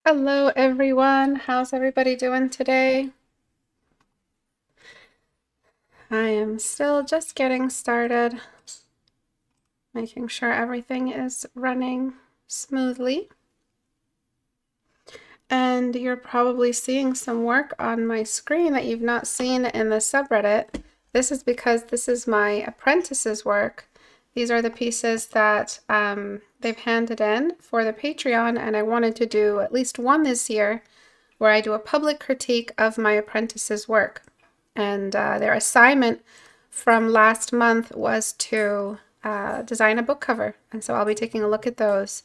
Hello, everyone. How's everybody doing today? I am still just getting started, making sure everything is running smoothly. And you're probably seeing some work on my screen that you've not seen in the subreddit. This is because this is my Apprentices work. These are the pieces that they've handed in for the Patreon, and I wanted to do at least one this year where I do a public critique of my apprentices' work. And their assignment from last month was to design a book cover. And so I'll be taking a look at those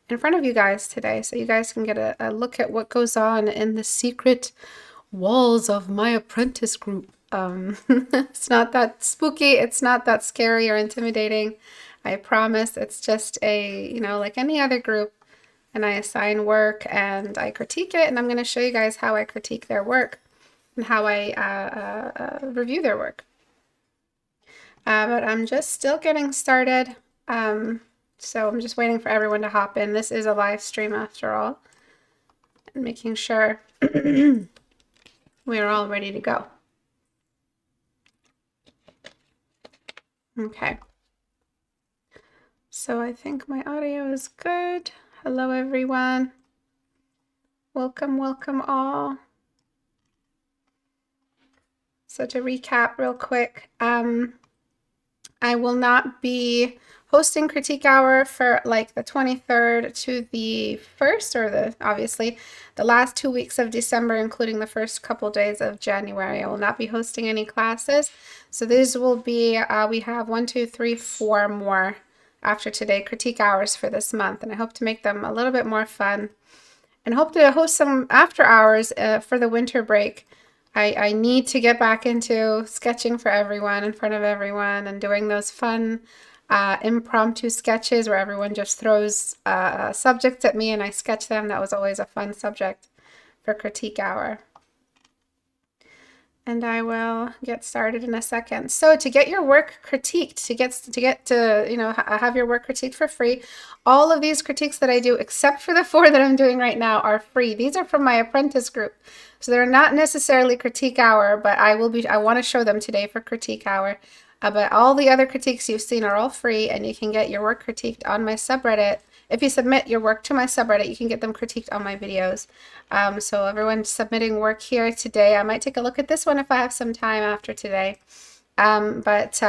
in front of you guys today, so you guys can get a look at what goes on in the secret walls of my apprentice group. It's not that spooky, it's not that scary or intimidating. I promise. It's just like any other group, and I assign work and I critique it, and I'm going to show you guys how I critique their work and how I review their work. But I'm just still getting started. So I'm just waiting for everyone to hop in. This is a live stream after all, and making sure we're all ready to go. Okay. So I think my audio is good. Hello, everyone. Welcome, welcome all. So to recap real quick, I will not be hosting Critique Hour for like the 23rd to the 1st, or obviously the last 2 weeks of December, including the first couple days of January. I will not be hosting any classes. So these will be, we have 1, 2, 3, 4 more after today critique hours for this month. And I hope to make them a little bit more fun, and hope to host some after hours for the winter break. I need to get back into sketching for everyone, in front of everyone, and doing those fun impromptu sketches where everyone just throws subjects at me and I sketch them. That was always a fun subject for Critique Hour. And I will get started in a second. So to get your work critiqued, to get to have your work critiqued for free, all of these critiques that I do, except for the 4 that I'm doing right now, are free. These are from my apprentice group. So they're not necessarily Critique Hour, but I want to show them today for Critique Hour. But all the other critiques you've seen are all free, and you can get your work critiqued on my subreddit. If you submit your work to my subreddit, you can get them critiqued on my videos. So everyone's submitting work here today. I might take a look at this one if I have some time after today. But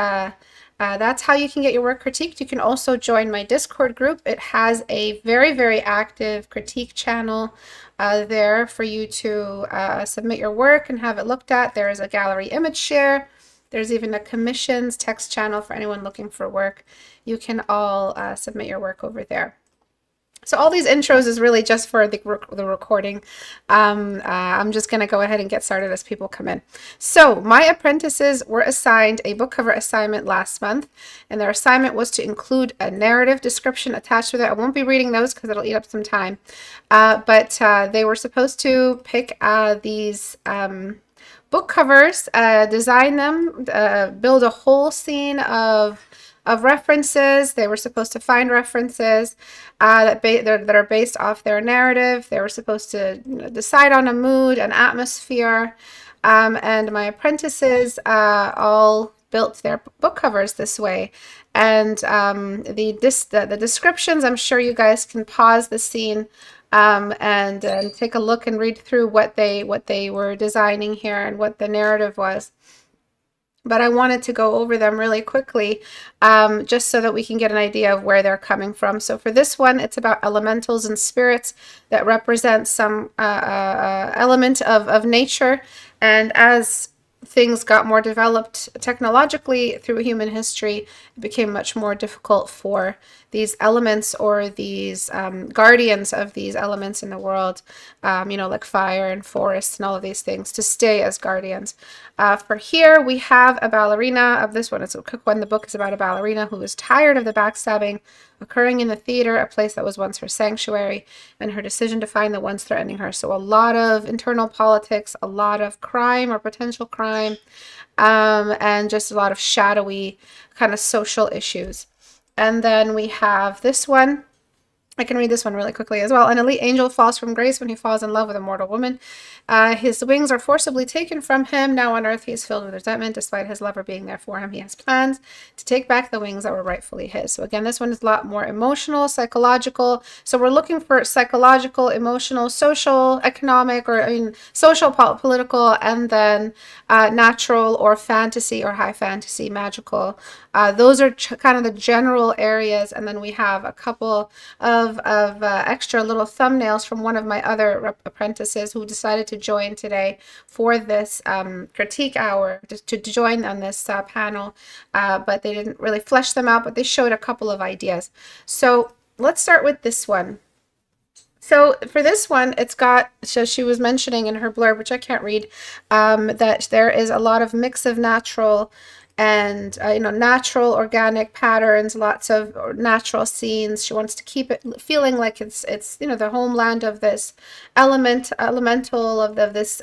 that's how you can get your work critiqued. You can also join my Discord group. It has a very, very active critique channel there for you to submit your work and have it looked at. There is a gallery image share. There's even a commissions text channel for anyone looking for work. You can all submit your work over there. So all these intros is really just for the recording. I'm just going to go ahead and get started as people come in. So my apprentices were assigned a book cover assignment last month, and their assignment was to include a narrative description attached with it. I won't be reading those because it'll eat up some time. But they were supposed to pick these book covers, design them, build a whole scene of references. They were supposed to find references that are based off their narrative. They were supposed to decide on a mood, an atmosphere, and my apprentices all built their book covers this way. And the descriptions, I'm sure you guys can pause the scene and take a look and read through what they were designing here and what the narrative was. But I wanted to go over them really quickly just so that we can get an idea of where they're coming from. So for this one, it's about elementals and spirits that represent some element of nature. And as things got more developed technologically through human history, it became much more difficult for these elements, or these guardians of these elements in the world, like fire and forests and all of these things, to stay as guardians. For here, we have a ballerina. Of this one, it's a quick one. The book is about a ballerina who is tired of the backstabbing occurring in the theater, a place that was once her sanctuary, and her decision to find the ones threatening her. So a lot of internal politics, a lot of crime or potential crime, and just a lot of shadowy kind of social issues. And then we have this one. I can read this one really quickly as well. An elite angel falls from grace when he falls in love with a mortal woman. His wings are forcibly taken from him. Now on earth he is filled with resentment. Despite his lover being there for him, he has plans to take back the wings that were rightfully his. So again, this one is a lot more emotional, psychological. So we're looking for psychological, emotional, social, economic, or social, political, and then natural or fantasy or high fantasy, magical. Those are kind of the general areas. And then we have a couple of extra little thumbnails from one of my other apprentices who decided to join today for this critique hour, to join on this panel, but they didn't really flesh them out, but they showed a couple of ideas. So let's start with this one. So for this one, it's got, so she was mentioning in her blurb, which I can't read, that there is a lot of mix of natural and natural organic patterns, lots of natural scenes. She wants to keep it feeling like it's the homeland of this elemental of this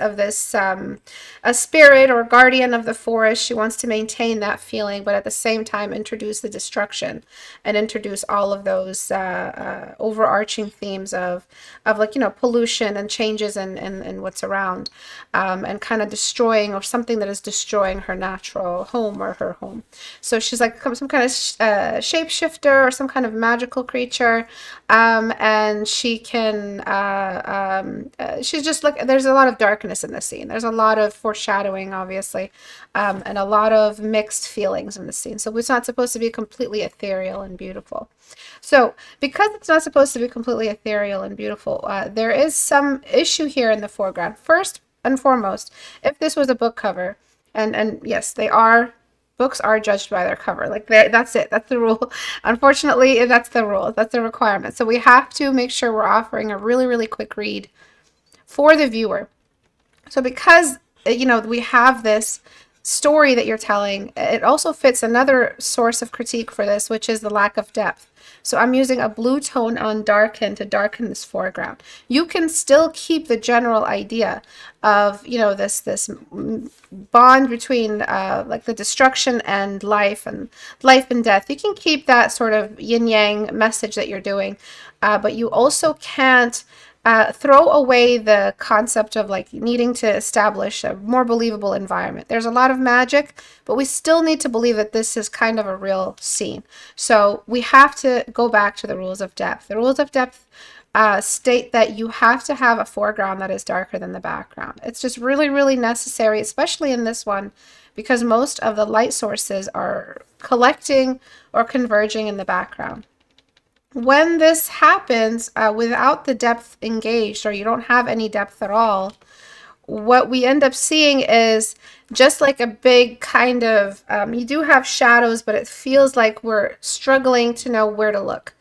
a spirit or guardian of the forest. She wants to maintain that feeling, but at the same time introduce the destruction and introduce all of those overarching themes of pollution and changes in what's around, and kind of destroying, or something that is destroying her natural home or her home. So she's like some kind of shapeshifter or some kind of magical creature, and she can she's just like, there's a lot of darkness in the scene. There's a lot of foreshadowing, obviously, and a lot of mixed feelings in the scene. So it's not supposed to be completely ethereal and beautiful. So because it's not supposed to be completely ethereal and beautiful, there is some issue here in the foreground. First and foremost, if this was a book cover, and yes, books are judged by their cover. Like, that's it. That's the rule. Unfortunately, that's the rule. That's the requirement. So we have to make sure we're offering a really, really quick read for the viewer. So because, we have this story that you're telling, it also fits another source of critique for this, which is the lack of depth. So I'm using a blue tone on darken to darken this foreground. You can still keep the general idea of, this bond between like the destruction and life and death. You can keep that sort of yin yang message that you're doing, but you also can't throw away the concept of like needing to establish a more believable environment. There's a lot of magic, but we still need to believe that this is kind of a real scene. So we have to go back to the rules of depth. The rules of depth state that you have to have a foreground that is darker than the background. It's just really, really necessary, especially in this one, because most of the light sources are collecting or converging in the background. When this happens without the depth engaged, or you don't have any depth at all, what we end up seeing is just like a big kind of, you do have shadows, but it feels like we're struggling to know where to look.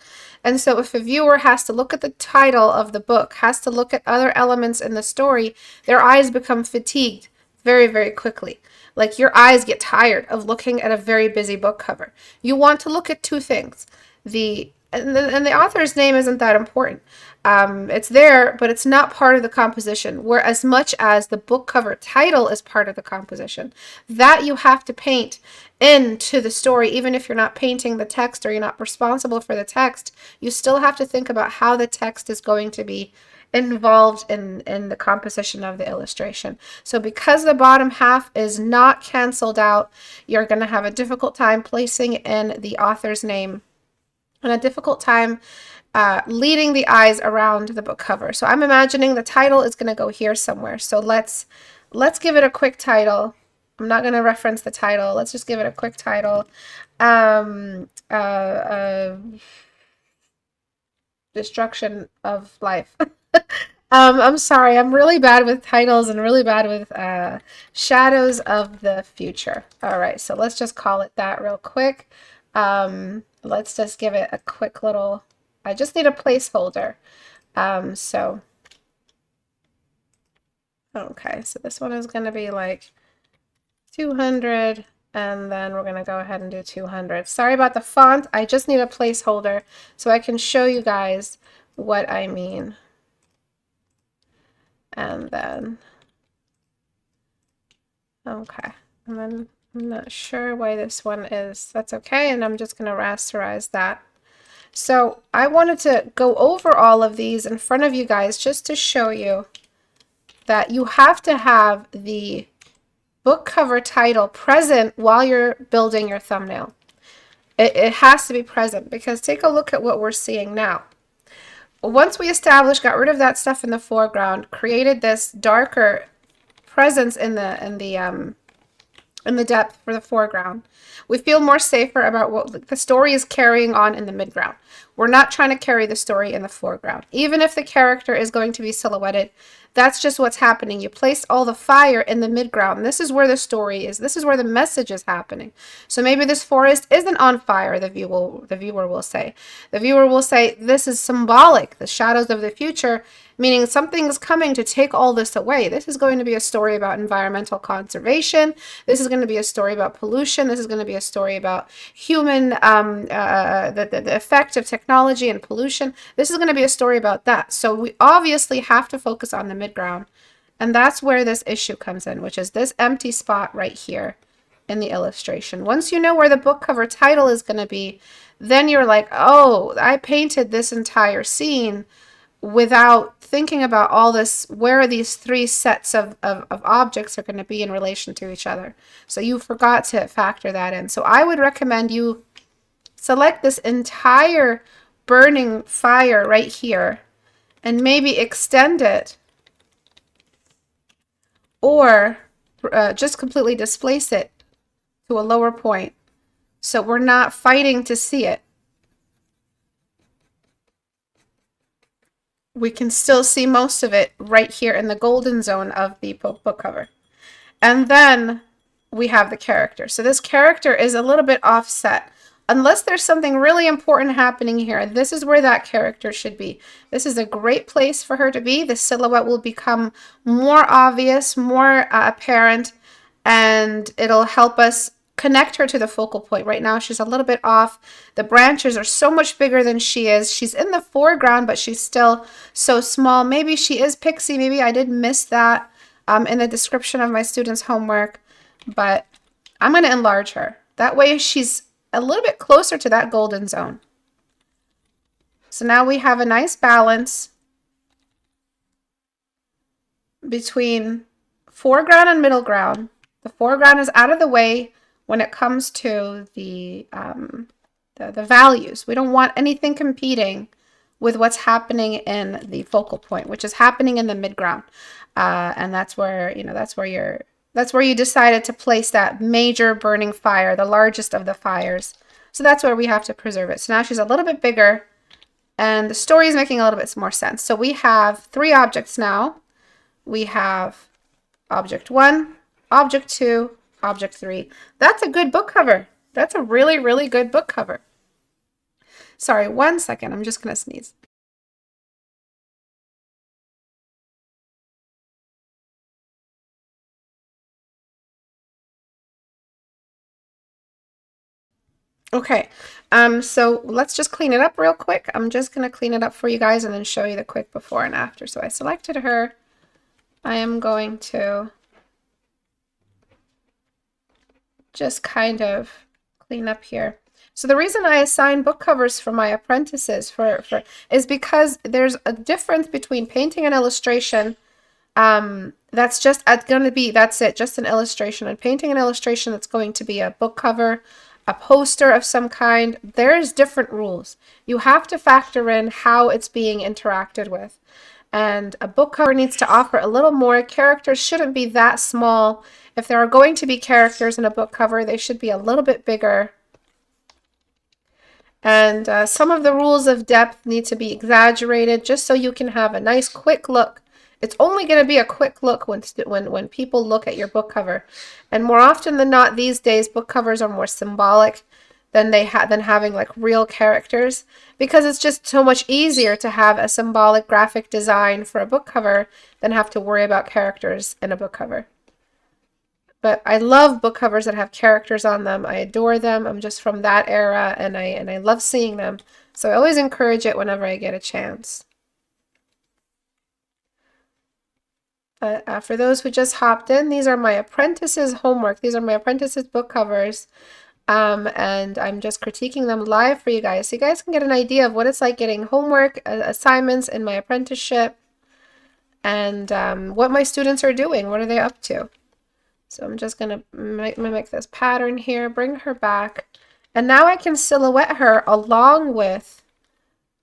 And so if a viewer has to look at the title of the book, has to look at other elements in the story, their eyes become fatigued very, very quickly. Like, your eyes get tired of looking at a very busy book cover. You want to look at two things. And the author's name isn't that important. It's there, but it's not part of the composition, where as much as the book cover title is part of the composition, that you have to paint into the story. Even if you're not painting the text, or you're not responsible for the text, you still have to think about how the text is going to be involved in the composition of the illustration. So because the bottom half is not canceled out, you're going to have a difficult time placing in the author's name, and a difficult time leading the eyes around the book cover. So I'm imagining the title is going to go here somewhere. So let's give it a quick title. I'm not going to reference the title. Let's just give it a quick title. Destruction of life. I'm sorry. I'm really bad with titles and really bad with shadows of the future. All right. So let's just call it that real quick. Let's just give it a quick little, I just need a placeholder. Okay, so this one is going to be like 200, and then we're going to go ahead and do 200. Sorry about the font. I just need a placeholder so I can show you guys what I mean. And then, okay, and then I'm not sure why this one is. That's okay, and I'm just going to rasterize that. So I wanted to go over all of these in front of you guys just to show you that you have to have the book cover title present while you're building your thumbnail. It has to be present, because take a look at what we're seeing now. Once we established, got rid of that stuff in the foreground, created this darker presence in the depth for the foreground, we feel more safer about what the story is carrying on in the midground. We're not trying to carry the story in the foreground. Even if the character is going to be silhouetted, that's just what's happening. You place all the fire in the midground. This is where the story is. This is where the message is happening. So maybe this forest isn't on fire, the viewer will say. The viewer will say, this is symbolic, the shadows of the future, meaning something's coming to take all this away. This is going to be a story about environmental conservation. This is going to be a story about pollution. This is going to be a story about human, the effect of technology and pollution. This is going to be a story about that. So we obviously have to focus on the midground. And that's where this issue comes in, which is this empty spot right here in the illustration. Once you know where the book cover title is going to be, then you're like, oh, I painted this entire scene without thinking about all this, where these three sets of objects are going to be in relation to each other. So you forgot to factor that in. So I would recommend you select this entire burning fire right here and maybe extend it, or just completely displace it to a lower point so we're not fighting to see it. We can still see most of it right here in the golden zone of the book cover. And then we have the character. So this character is a little bit offset. Unless there's something really important happening here, this is where that character should be. This is a great place for her to be. The silhouette will become more obvious, more apparent, and it'll help us connect her to the focal point. Right now, she's a little bit off. The branches are so much bigger than she is. She's in the foreground, but she's still so small. Maybe she is pixie. Maybe I did miss that in the description of my students' homework, but I'm going to enlarge her. That way she's a little bit closer to that golden zone. So now we have a nice balance between foreground and middle ground. The foreground is out of the way when it comes to the values. We don't want anything competing with what's happening in the focal point, which is happening in the midground. And that's where, that's where you decided to place that major burning fire, the largest of the fires. So that's where we have to preserve it. So now she's a little bit bigger and the story is making a little bit more sense. So we have three objects now. We have object 1, object 2, object 3. That's a good book cover. That's a really, really good book cover. Sorry, 1 second. I'm just going to sneeze. Okay, so let's just clean it up real quick. I'm just going to clean it up for you guys and then show you the quick before and after. So I selected her. I am going to just kind of clean up here. So the reason I assign book covers for my apprentices is because there's a difference between painting and illustration. That's just going to be, that's it, just an illustration, and painting an illustration that's going to be a book cover, a poster of some kind. There's different rules. You have to factor in how it's being interacted with. And a book cover needs to offer a little more. Characters shouldn't be that small. If there are going to be characters in a book cover, they should be a little bit bigger. And some of the rules of depth need to be exaggerated just so you can have a nice quick look. It's only going to be a quick look when people look at your book cover. And more often than not these days, book covers are more symbolic than having like real characters, because it's just so much easier to have a symbolic graphic design for a book cover than have to worry about characters in a book cover. But I love book covers that have characters on them. I adore them. I'm just from that era, and I love seeing them. So I always encourage it whenever I get a chance. But for those who just hopped in, these are my apprentices' homework. These are my apprentices' book covers. And I'm just critiquing them live for you guys, so you guys can get an idea of what it's like getting homework, assignments in my apprenticeship, and what my students are doing. What are they up to? So I'm just going to mimic this pattern here, bring her back. And now I can silhouette her along with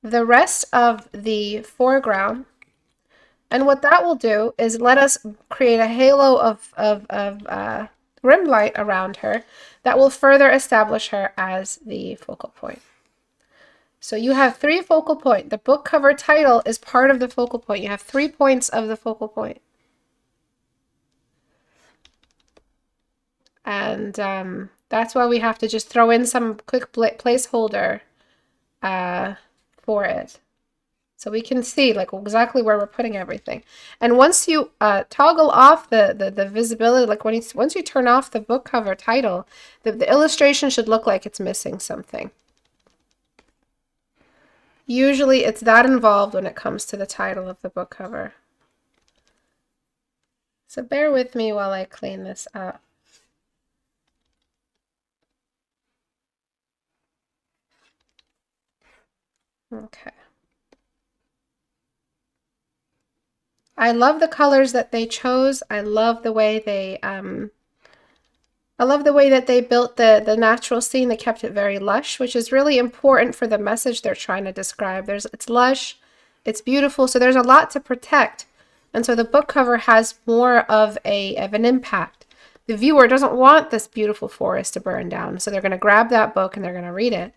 the rest of the foreground. And what that will do is let us create a halo of rim light around her that will further establish her as the focal point. So you have 3 focal points. The book cover title is part of the focal point. You have 3 points of the focal point. And that's why we have to just throw in some quick placeholder for it. So we can see like exactly where we're putting everything. And once you toggle off the visibility, like once you turn off the book cover title, the illustration should look like it's missing something. Usually it's that involved when it comes to the title of the book cover. So bear with me while I clean this up. Okay. I love the colors that they chose. I love the way they built the natural scene. They kept it very lush, which is really important for the message they're trying to describe. It's lush, it's beautiful, so there's a lot to protect. And so the book cover has more of an impact. The viewer doesn't want this beautiful forest to burn down, so they're going to grab that book and they're going to read it.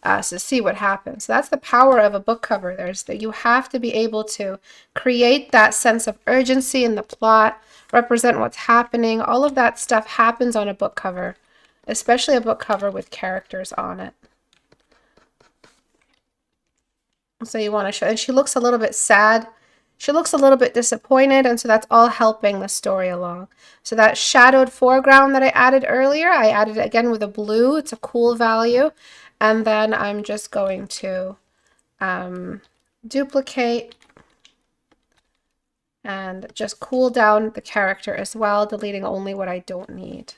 To see what happens. So that's the power of a book cover. You have to be able to create that sense of urgency in the plot, represent what's happening. All of that stuff happens on a book cover, especially a book cover with characters on it. So you want to show, and she looks a little bit sad. She looks a little bit disappointed, and so that's all helping the story along. So that shadowed foreground that I added earlier, I added it again with a blue. It's a cool value. And then I'm just going to duplicate and just cool down the character as well, deleting only what I don't need.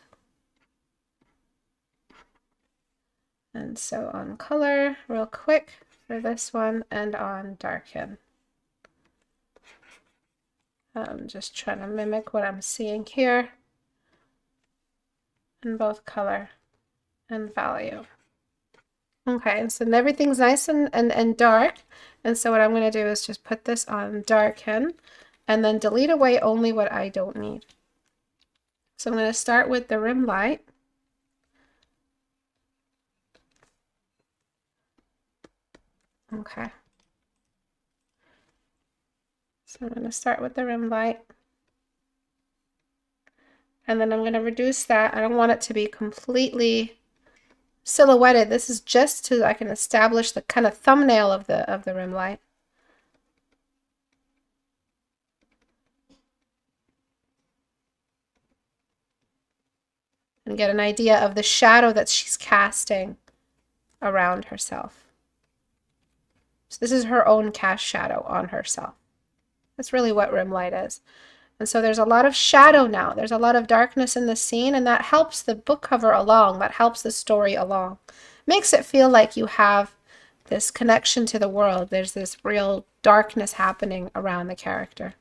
And so on color, real quick for this one, and on darken. I'm just trying to mimic what I'm seeing here in both color and value. Okay, so everything's nice and dark. And so what I'm going to do is just put this on darken and then delete away only what I don't need. So I'm going to start with the rim light. Okay. So I'm going to start with the rim light. And then I'm going to reduce that. I don't want it to be completely silhouetted. This is just so I can establish the kind of thumbnail of the rim light. And get an idea of the shadow that she's casting around herself. So this is her own cast shadow on herself. That's really what rim light is. And so there's a lot of shadow now. There's a lot of darkness in the scene, and that helps the book cover along. That helps the story along. Makes it feel like you have this connection to the world. There's this real darkness happening around the character.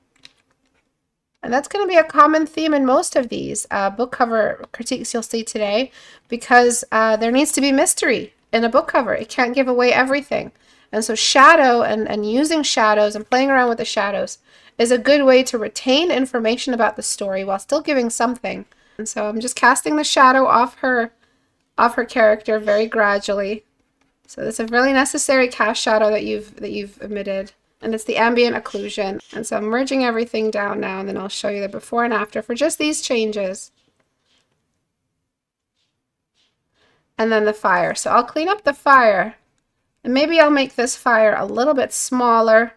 And that's going to be a common theme in most of these book cover critiques you'll see today, because there needs to be mystery in a book cover. It can't give away everything. And so shadow and using shadows and playing around with the shadows is a good way to retain information about the story while still giving something. And so I'm just casting the shadow off her character very gradually. So it's a really necessary cast shadow that you've emitted, and it's the ambient occlusion. And so I'm merging everything down now, and then I'll show you the before and after for just these changes. And then the fire. So I'll clean up the fire, and maybe I'll make this fire a little bit smaller,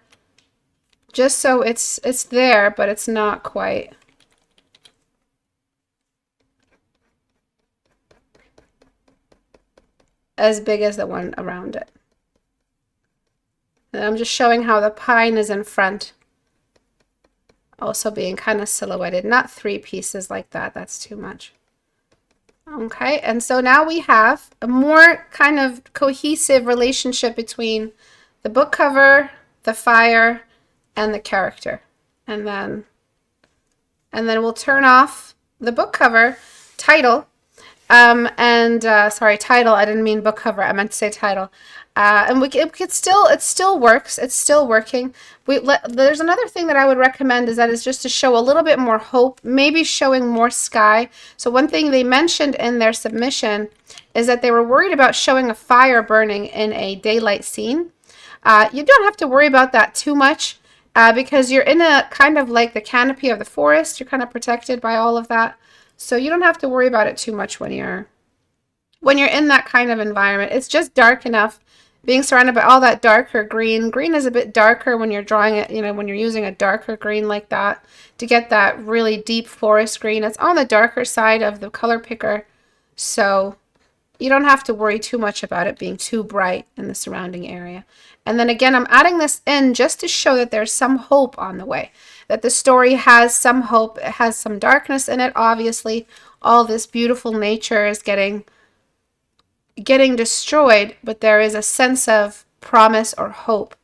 just so it's there, but it's not quite. As big as the one around it. And I'm just showing how the pine is in front, also being kind of silhouetted. Not 3 pieces like that, that's too much. Okay, and so now we have a more kind of cohesive relationship between the book cover, the fire, and the character. And then we'll turn off the book cover title. Sorry, title. I didn't mean book cover. I meant to say title. It still works. It's still working. There's another thing that I would recommend is just to show a little bit more hope, maybe showing more sky. So one thing they mentioned in their submission is that they were worried about showing a fire burning in a daylight scene. You don't have to worry about that too much because you're in a kind of like the canopy of the forest. You're kind of protected by all of that. So you don't have to worry about it too much when you're in that kind of environment. It's just dark enough being surrounded by all that darker green. Green is a bit darker when you're drawing it, when you're using a darker green like that to get that really deep forest green. It's on the darker side of the color picker. So you don't have to worry too much about it being too bright in the surrounding area. And then again, I'm adding this in just to show that there's some hope on the way, that the story has some hope. It has some darkness in it, obviously. All this beautiful nature is getting destroyed, but there is a sense of promise or hope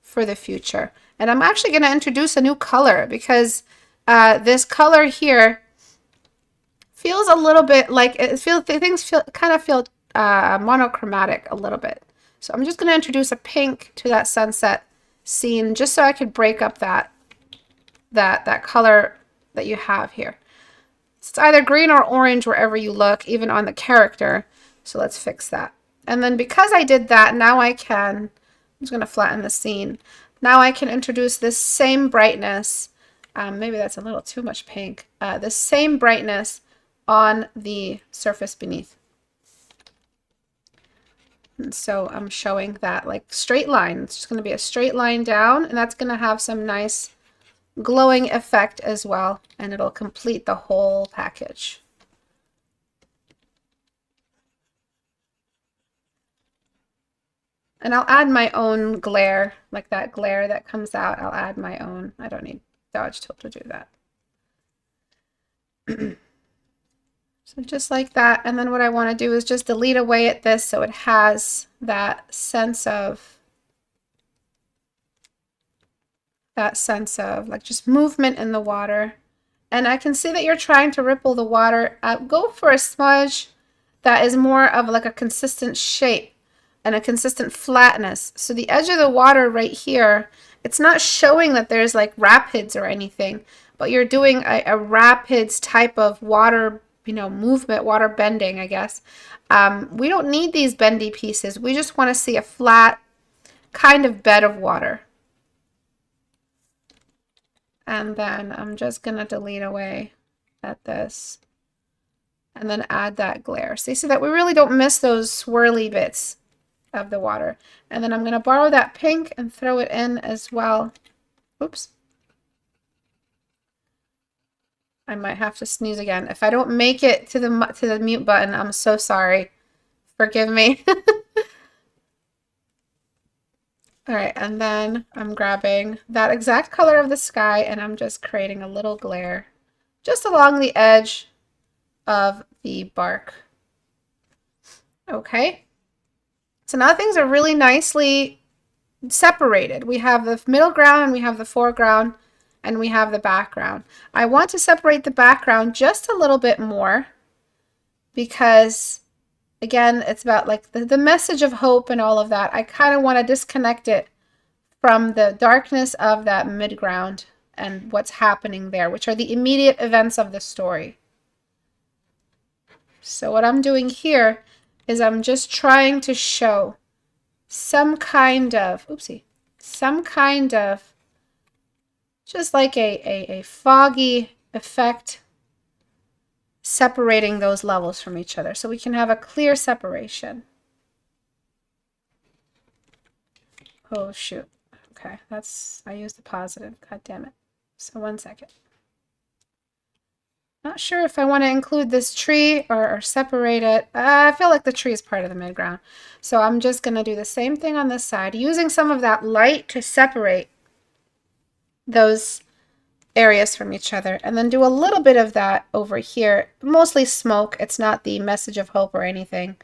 for the future. And I'm actually going to introduce a new color because this color here feels a little bit like things kind of feel monochromatic a little bit. So I'm just going to introduce a pink to that sunset scene just so I could break up that color that you have here. It's either green or orange wherever you look, even on the character. So let's fix that. And then because I did that, now I'm just going to flatten the scene. Now I can introduce this same brightness. Maybe that's a little too much pink. The same brightness on the surface beneath. And so I'm showing that like straight line. It's just going to be a straight line down, and that's going to have some nice glowing effect as well, and it'll complete the whole package. And I'll add my own glare, like that glare that comes out. I'll add my own. I don't need Dodge Tool to do that. So just like that. And then what I want to do is just delete away at this so it has that sense of like just movement in the water. And I can see that you're trying to ripple the water. Go for a smudge that is more of like a consistent shape and a consistent flatness. So the edge of the water right here, it's not showing that there's like rapids or anything, but you're doing a rapids type of water, movement, water bending, I guess. We don't need these bendy pieces. We just want to see a flat kind of bed of water. And then I'm just going to delete away at this and then add that glare. So you see that we really don't miss those swirly bits of the water. And then I'm going to borrow that pink and throw it in as well. Oops. I might have to sneeze again. If I don't make it to the mute button, I'm so sorry. Forgive me. All right, and then I'm grabbing that exact color of the sky and I'm just creating a little glare just along the edge of the bark. Okay. So now things are really nicely separated. We have the middle ground and we have the foreground and we have the background. I want to separate the background just a little bit more because, again, it's about like the message of hope and all of that. I kind of want to disconnect it from the darkness of that midground and what's happening there, which are the immediate events of the story. So what I'm doing here is I'm just trying to show some kind of, just like a foggy effect separating those levels from each other so we can have a clear separation. Oh, shoot. Okay, I used the positive. God damn it. So 1 second. Not sure if I want to include this tree or separate it. I feel like the tree is part of the midground. So I'm just going to do the same thing on this side, using some of that light to separate those areas from each other, and then do a little bit of that over here. Mostly smoke. It's not the message of hope or anything.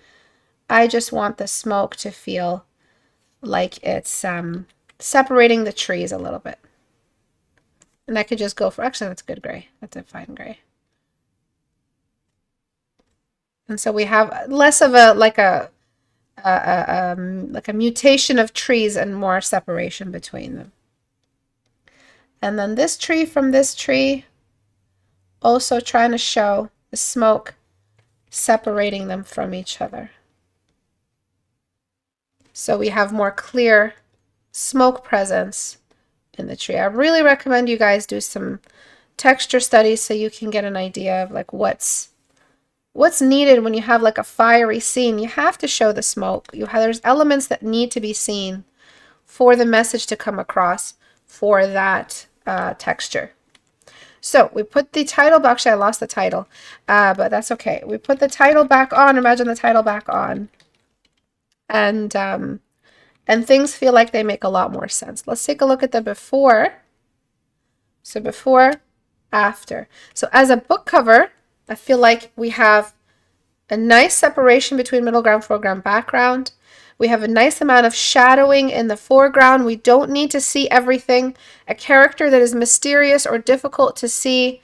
I just want the smoke to feel like it's separating the trees a little bit. And I could just go for, actually, that's good gray. That's a fine gray. And so we have less of a like a mutation of trees and more separation between them. And then this tree from this tree, also trying to show the smoke separating them from each other. So we have more clear smoke presence in the tree. I really recommend you guys do some texture studies so you can get an idea of like what's needed when you have like a fiery scene. You have to show the smoke. There's elements that need to be seen for the message to come across for that texture. So we put the title back. Actually, I lost the title, but that's okay. We put the title back on. Imagine the title back on, and things feel like they make a lot more sense. Let's take a look at the before. So before, after. So as a book cover, I feel like we have a nice separation between middle ground, foreground, background. We have a nice amount of shadowing in the foreground. We don't need to see everything. A character that is mysterious or difficult to see,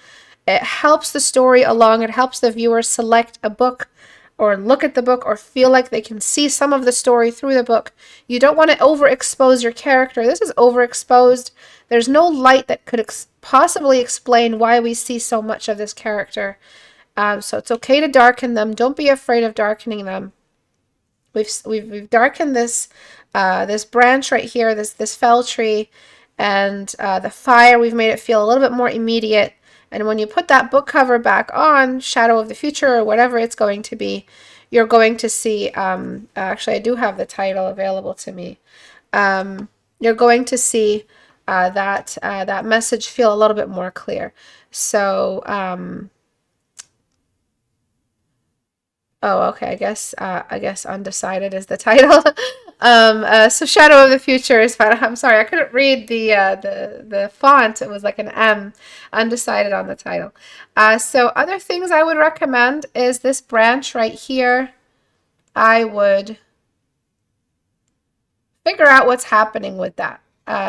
it helps the story along. It helps the viewer select a book or look at the book or feel like they can see some of the story through the book. You don't want to overexpose your character. This is overexposed. There's no light that could possibly explain why we see so much of this character. So it's okay to darken them. Don't be afraid of darkening them. We've darkened this this branch right here, this fell tree, and the fire. We've made it feel a little bit more immediate. And when you put that book cover back on, Shadow of the Future or whatever it's going to be, you're going to see. Actually, I do have the title available to me. You're going to see that message feel a little bit more clear. So. Oh, okay. I guess undecided is the title. So Shadow of the Future is fine. I'm sorry, I couldn't read the font. It was like an M. Undecided on the title. So other things I would recommend is this branch right here. I would figure out what's happening with that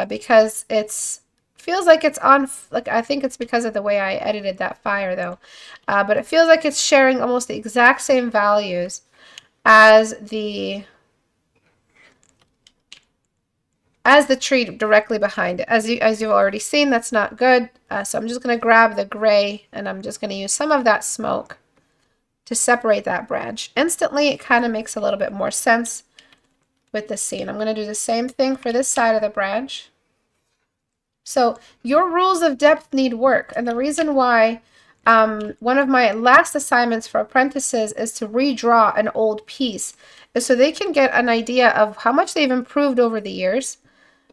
because it's feels like it's on, like I think it's because of the way I edited that fire though, but it feels like it's sharing almost the exact same values as the tree directly behind it. As you've already seen, that's not good. So I'm just going to grab the gray and I'm just going to use some of that smoke to separate that branch. Instantly, it kind of makes a little bit more sense with the scene. I'm going to do the same thing for this side of the branch. So your rules of depth need work. And the reason why one of my last assignments for apprentices is to redraw an old piece is so they can get an idea of how much they've improved over the years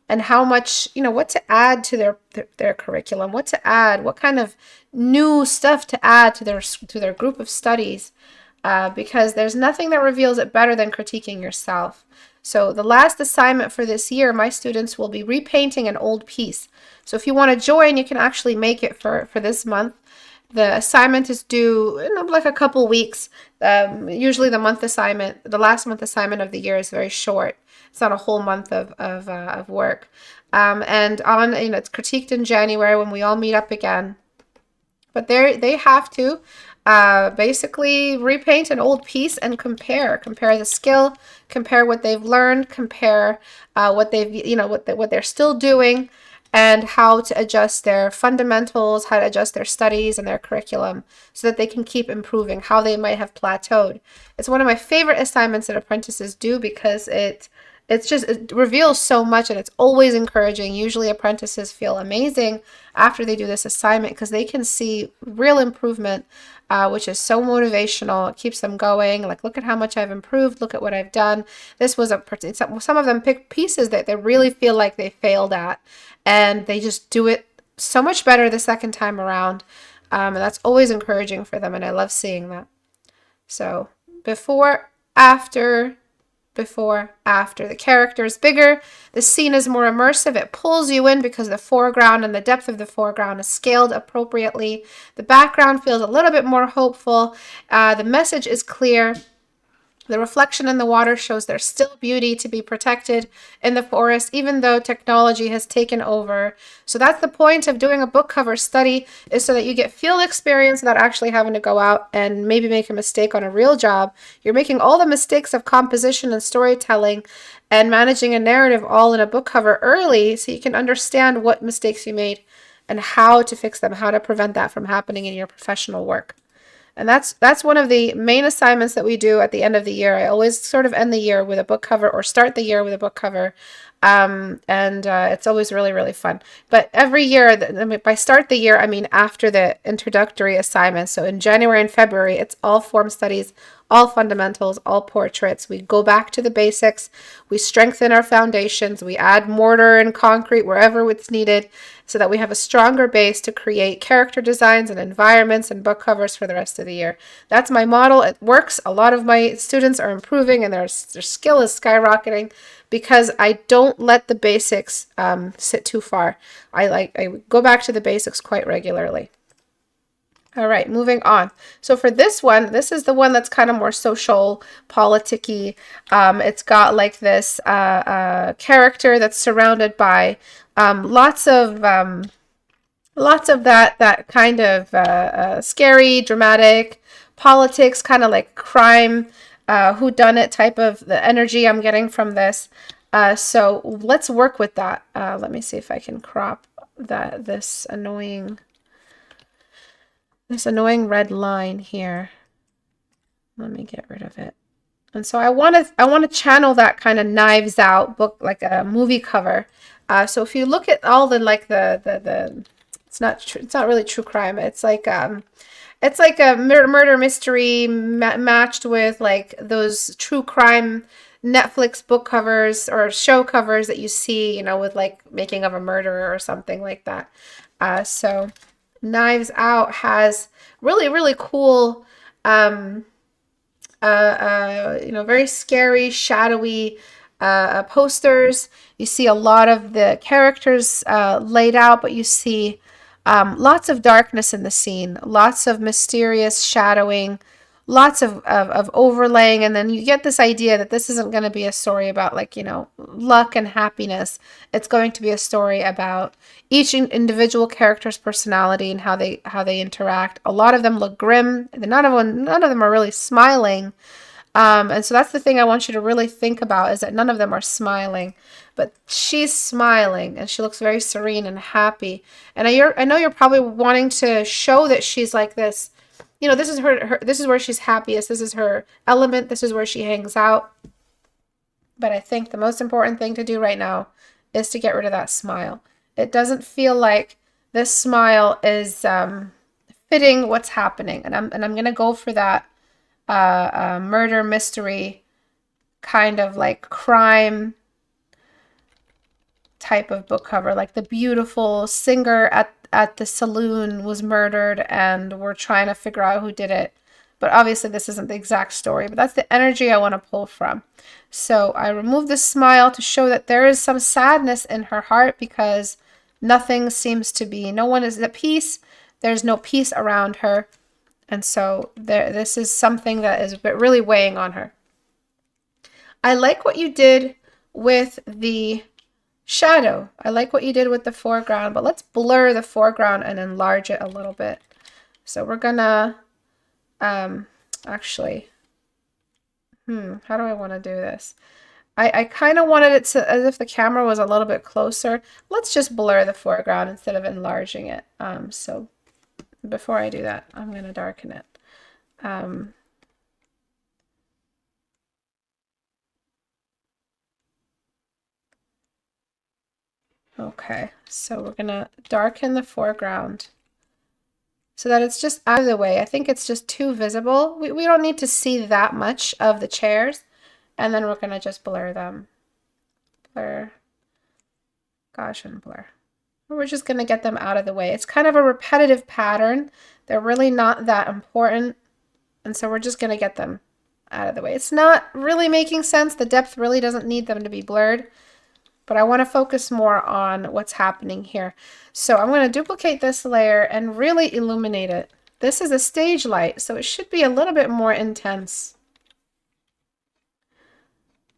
and how much, what to add to their curriculum, what to add, what kind of new stuff to add to their group of studies, because there's nothing that reveals it better than critiquing yourself. So the last assignment for this year, my students will be repainting an old piece. So if you want to join, you can actually make it for this month. The assignment is due in like a couple weeks. Usually the last month assignment of the year is very short. It's not a whole month of work. And it's critiqued in January when we all meet up again. But they have to basically repaint an old piece and compare the skill, compare what they've learned, compare what they're still doing, and how to adjust their fundamentals, how to adjust their studies and their curriculum so that they can keep improving, how they might have plateaued. It's one of my favorite assignments that apprentices do because it reveals so much and it's always encouraging. Usually apprentices feel amazing after they do this assignment because they can see real improvement, which is so motivational. It keeps them going. Like, look at how much I've improved. Look at what I've done. This was some of them pick pieces that they really feel like they failed at, and they just do it so much better the second time around. And that's always encouraging for them, and I love seeing that. So before, after, before, after. The character is bigger, the scene is more immersive, it pulls you in because the foreground and the depth of the foreground is scaled appropriately. The background feels a little bit more hopeful. The message is clear. The reflection in the water shows there's still beauty to be protected in the forest, even though technology has taken over. So that's the point of doing a book cover study, is so that you get field experience without actually having to go out and maybe make a mistake on a real job. You're making all the mistakes of composition and storytelling and managing a narrative all in a book cover early, so you can understand what mistakes you made and how to fix them, how to prevent that from happening in your professional work. And that's one of the main assignments that we do at the end of the year. I always sort of end the year with a book cover or start the year with a book cover. It's always really, really fun. But every year, by start the year, I mean after the introductory assignments. So in January and February, it's all form studies, all fundamentals, all portraits. We go back to the basics. We strengthen our foundations. We add mortar and concrete wherever it's needed, so that we have a stronger base to create character designs and environments and book covers for the rest of the year. That's my model. It works. A lot of my students are improving and their skill is skyrocketing because I don't let the basics sit too far. I go back to the basics quite regularly. All right, moving on. So for this one, this is the one that's kind of more social, politicky. It's got like this character that's surrounded by lots of that kind of scary, dramatic politics, kind of like crime, whodunit type of the energy I'm getting from this. So let's work with that. Let me see if I can crop this annoying red line here. Let me get rid of it. And so I want to channel that kind of Knives Out book, like a movie cover. So if you look at all the it's not really true crime. It's like a murder mystery matched with like those true crime Netflix book covers or show covers that you see, you know, with like Making of a Murderer or something like that. So Knives Out has really, really cool, very scary, shadowy posters. You see a lot of the characters laid out, but you see lots of darkness in the scene, lots of mysterious shadowing, lots of overlaying, and then you get this idea that this isn't going to be a story about luck and happiness. It's going to be a story about each individual character's personality and how they interact. A lot of them look grim. None of them are really smiling. And so that's the thing I want you to really think about, is that none of them are smiling, but she's smiling and she looks very serene and happy. And I know you're probably wanting to show that she's like this. You know, this is her, this is where she's happiest. This is her element. This is where she hangs out. But I think the most important thing to do right now is to get rid of that smile. It doesn't feel like this smile is fitting what's happening. And I'm going to go for that murder mystery kind of like crime type of book cover, like the beautiful singer at the saloon was murdered and we're trying to figure out who did it. But obviously this isn't the exact story, but that's the energy I want to pull from. So I remove the smile to show that there is some sadness in her heart because nothing seems to be, no one is at peace. There's no peace around her. And so this is something that is really weighing on her. I like what you did with the shadow. I like what you did with the foreground, but let's blur the foreground and enlarge it a little bit. So we're gonna actually, how do I want to do this? I kind of wanted it to, as if the camera was a little bit closer. Let's just blur the foreground instead of enlarging it. So before I do that, I'm going to darken it. Okay, so we're going to darken the foreground so that it's just out of the way. I think it's just too visible. We don't need to see that much of the chairs. And then we're going to just blur them. Blur. Gosh, and blur. We're just going to get them out of the way. It's kind of a repetitive pattern. They're really not that important. And so we're just going to get them out of the way. It's not really making sense. The depth really doesn't need them to be blurred, but I want to focus more on what's happening here. So I'm going to duplicate this layer and really illuminate it. This is a stage light, so it should be a little bit more intense.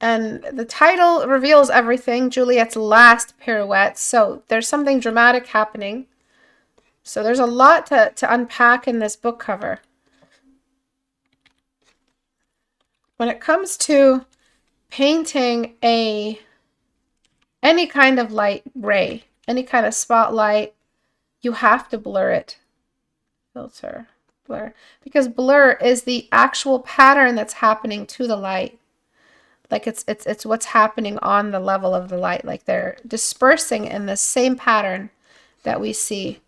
And the title reveals everything, Juliet's last pirouette. So there's something dramatic happening. So there's a lot to unpack in this book cover. When it comes to painting any kind of light ray, any kind of spotlight, you have to blur it. Filter, blur. Because blur is the actual pattern that's happening to the light. Like it's what's happening on the level of the light. Like they're dispersing in the same pattern that we see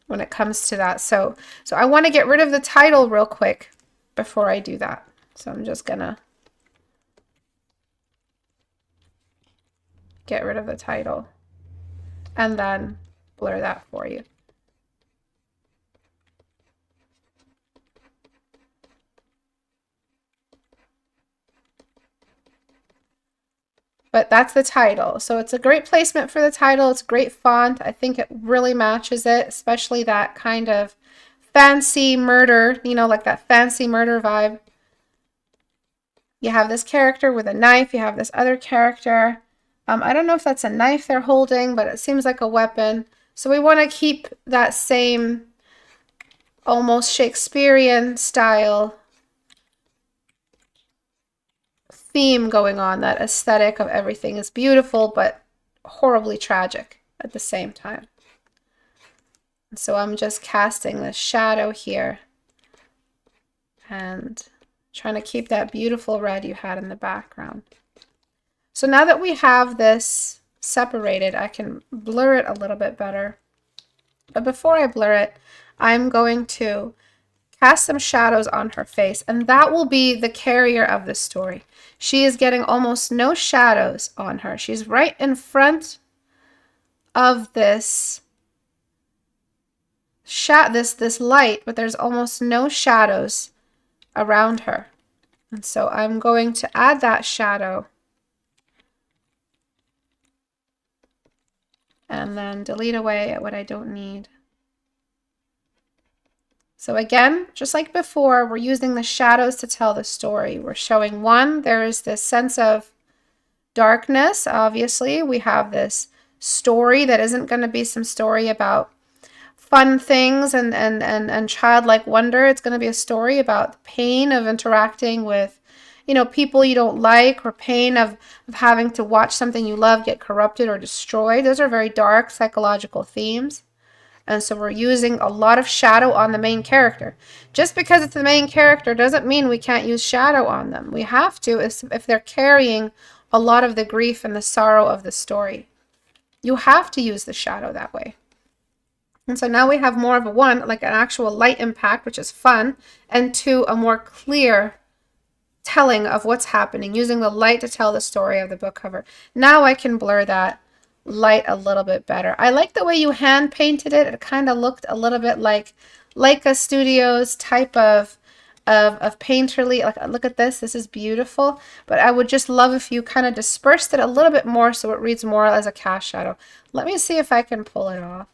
when it comes to that. So I want to get rid of the title real quick before I do that. So I'm just gonna get rid of the title and then blur that for you. But that's the title. So it's a great placement for the title. It's a great font. I think it really matches it, especially that kind of fancy murder, you know, like that fancy murder vibe. You have this character with a knife. You have this other character. I don't know if that's a knife they're holding, but it seems like a weapon. So we want to keep that same almost Shakespearean style theme going on, that aesthetic of everything is beautiful but horribly tragic at the same time. So I'm just casting the shadow here and trying to keep that beautiful red you had in the background. So now that we have this separated, I can blur it a little bit better. But before I blur it, I'm going to cast some shadows on her face, and that will be the carrier of the story. She is getting almost no shadows on her. She's right in front of this light, but there's almost no shadows around her. And so I'm going to add that shadow and then delete away what I don't need. So again, just like before, we're using the shadows to tell the story. We're showing one, there is this sense of darkness, obviously. We have this story that isn't going to be some story about fun things and childlike wonder. It's going to be a story about the pain of interacting with, you know, people you don't like, or pain of having to watch something you love get corrupted or destroyed. Those are very dark psychological themes. And so we're using a lot of shadow on the main character. Just because it's the main character doesn't mean we can't use shadow on them. We have to if they're carrying a lot of the grief and the sorrow of the story. You have to use the shadow that way. And so now we have more of a one, like an actual light impact, which is fun, and two, a more clear telling of what's happening, using the light to tell the story of the book cover. Now I can blur that light a little bit better. I like the way you hand painted it. It kind of looked a little bit like Leica Studios type of painterly. Like, look at this. This is beautiful. But I would just love if you kind of dispersed it a little bit more so it reads more as a cast shadow. Let me see if I can pull it off.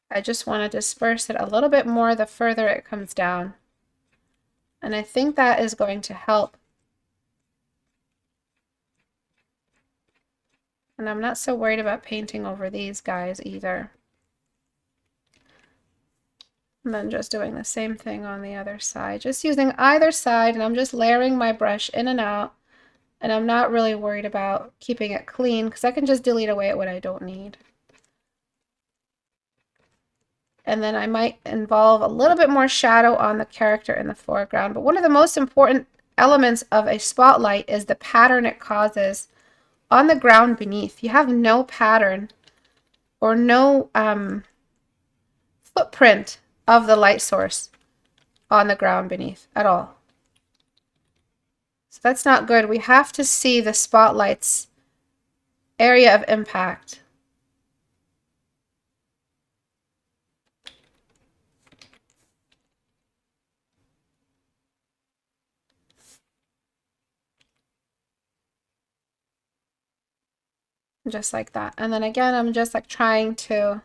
I just want to disperse it a little bit more the further it comes down. And I think that is going to help. And I'm not so worried about painting over these guys either. And then just doing the same thing on the other side. Just using either side, and I'm just layering my brush in and out. And I'm not really worried about keeping it clean because I can just delete away what I don't need. And then I might involve a little bit more shadow on the character in the foreground. But one of the most important elements of a spotlight is the pattern it causes on the ground beneath. You have no pattern or no footprint of the light source on the ground beneath at all. So that's not good. We have to see the spotlight's area of impact. Just like that. And then again, I'm just like trying to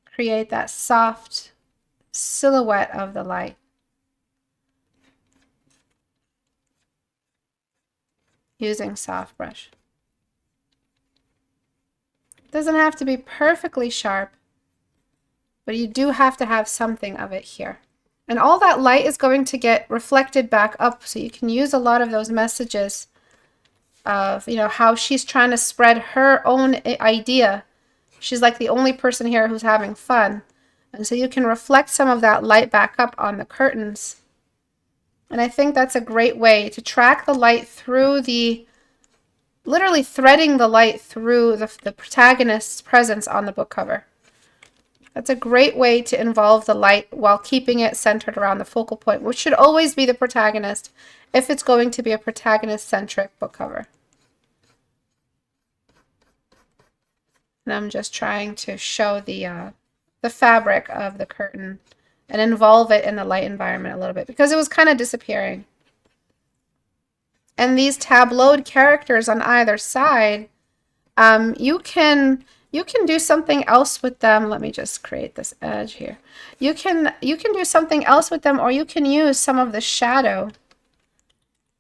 create that soft silhouette of the light. Using soft brush. It doesn't have to be perfectly sharp, but you do have to have something of it here. And all that light is going to get reflected back up, so you can use a lot of those messages of, you know, how she's trying to spread her own idea. She's like the only person here who's having fun. And so you can reflect some of that light back up on the curtains. And I think that's a great way to track the light through the, literally threading the light through the protagonist's presence on the book cover. That's a great way to involve the light while keeping it centered around the focal point, which should always be the protagonist if it's going to be a protagonist-centric book cover. And I'm just trying to show the fabric of the curtain and involve it in the light environment a little bit because it was kind of disappearing. And these tableaued characters on either side, you can do something else with them. Let me just create this edge here. You can do something else with them, or you can use some of the shadow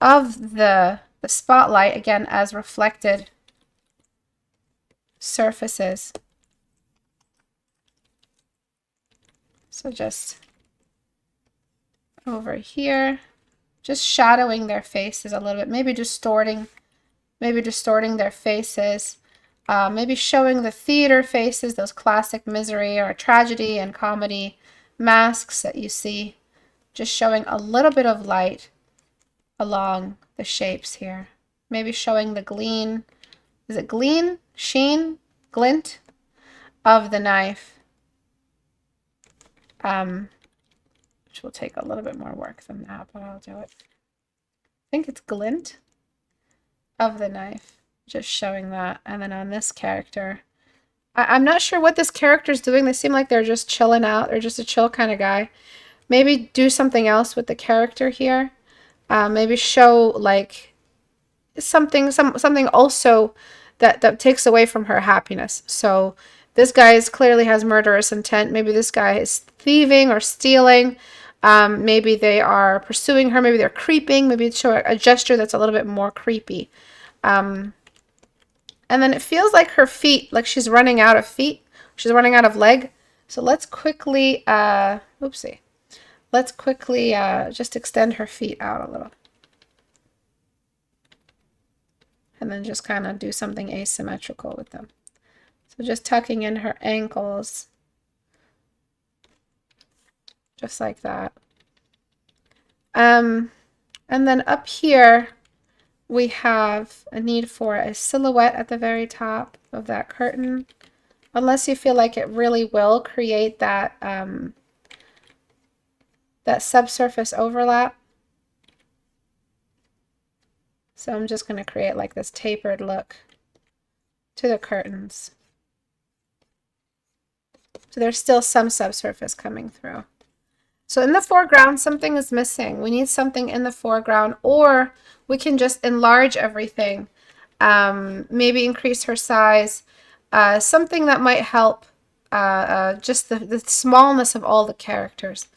of the spotlight again as reflected surfaces. So just over here, just shadowing their faces a little bit, maybe distorting their faces, maybe showing the theater faces, those classic misery or tragedy and comedy masks that you see, just showing a little bit of light along the shapes here. Maybe showing the gleam, is it gleam, sheen, glint of the knife, which will take a little bit more work than that, but I'll do it. I think it's glint of the knife, just showing that. And then on this character, I'm not sure what this character is doing. They seem like they're just chilling out. They're just a chill kind of guy. Maybe do something else with the character here. Maybe show like something also that takes away from her happiness. So this guy clearly has murderous intent. Maybe this guy is thieving or stealing. Maybe they are pursuing her. Maybe they're creeping. Maybe show a gesture that's a little bit more creepy. And then it feels like her feet, like she's running out of feet. She's running out of leg. So let's quickly, let's quickly just extend her feet out a little. And then just kind of do something asymmetrical with them. So just tucking in her ankles. Just like that. And then up here, we have a need for a silhouette at the very top of that curtain. Unless you feel like it really will create that, that subsurface overlap. So I'm just going to create like this tapered look to the curtains. So there's still some subsurface coming through. So in the foreground, something is missing. We need something in the foreground, or we can just enlarge everything. Maybe increase her size. Something that might help just the smallness of all the characters.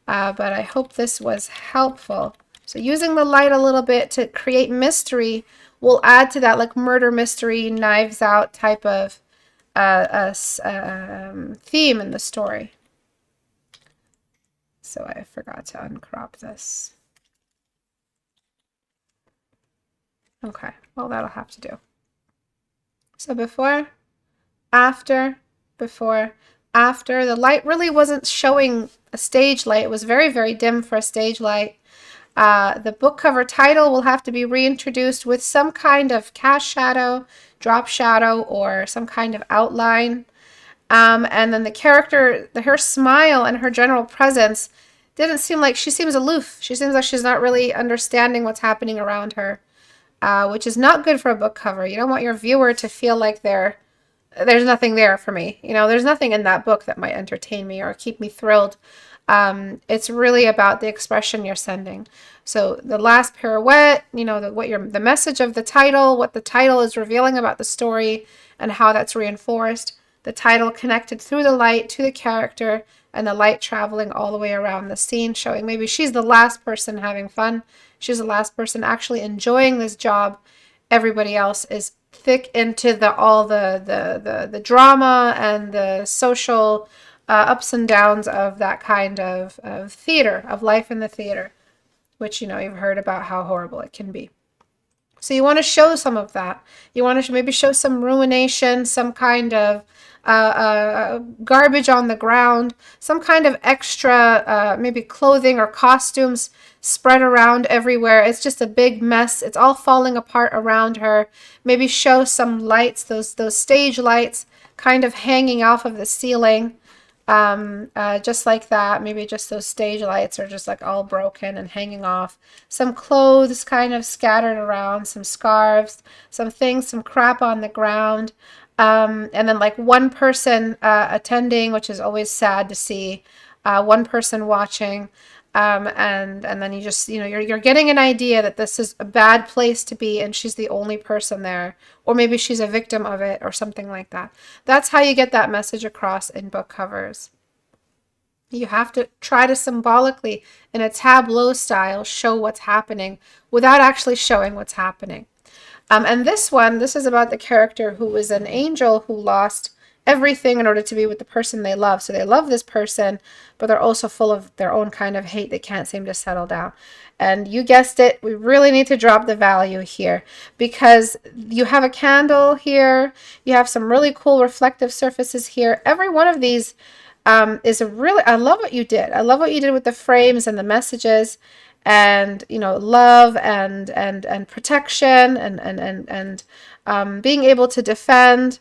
But I hope this was helpful. So using the light a little bit to create mystery will add to that like murder mystery, Knives Out type of theme in the story. So I forgot to uncrop this. Okay, well that'll have to do. So before, after, before, after. The light really wasn't showing a stage light. It was very, very dim for a stage light. The book cover title will have to be reintroduced with some kind of cast shadow, drop shadow, or some kind of outline. And then the character, her smile and her general presence didn't seem like, she seems aloof. She seems like she's not really understanding what's happening around her, which is not good for a book cover. You don't want your viewer to feel like there's nothing there for me. You know, there's nothing in that book that might entertain me or keep me thrilled. It's really about the expression you're sending. So the last pirouette, you know, the message of the title, what the title is revealing about the story and how that's reinforced. The title connected through the light to the character, and the light traveling all the way around the scene, showing maybe she's the last person having fun. She's the last person actually enjoying this job. Everybody else is thick into all the drama and the social ups and downs of that kind of theater, of life in the theater, which, you know, you've heard about how horrible it can be. So you want to show some of that. You want to maybe show some ruination, some kind of garbage on the ground, some kind of extra maybe clothing or costumes spread around everywhere. It's just a big mess. It's all falling apart around her. Maybe show some lights, those stage lights kind of hanging off of the ceiling. Just like that. Maybe just those stage lights are just like all broken and hanging off. Some clothes kind of scattered around, some scarves, some things, some crap on the ground. And then like one person attending, which is always sad to see, one person watching. And then you just, you know, you're getting an idea that this is a bad place to be and she's the only person there, or maybe she's a victim of it or something like that. That's how you get that message across in book covers. You have to try to symbolically, in a tableau style, show what's happening without actually showing what's happening. And this is about the character who was an angel who lost everything in order to be with the person they love. So they love this person, but they're also full of their own kind of hate. They can't seem to settle down. And you guessed it, we really need to drop the value here, because you have a candle here. You have some really cool reflective surfaces here. Every one of these is a really, I love what you did. I love what you did with the frames and the messages, and, you know, love and protection and being able to defend.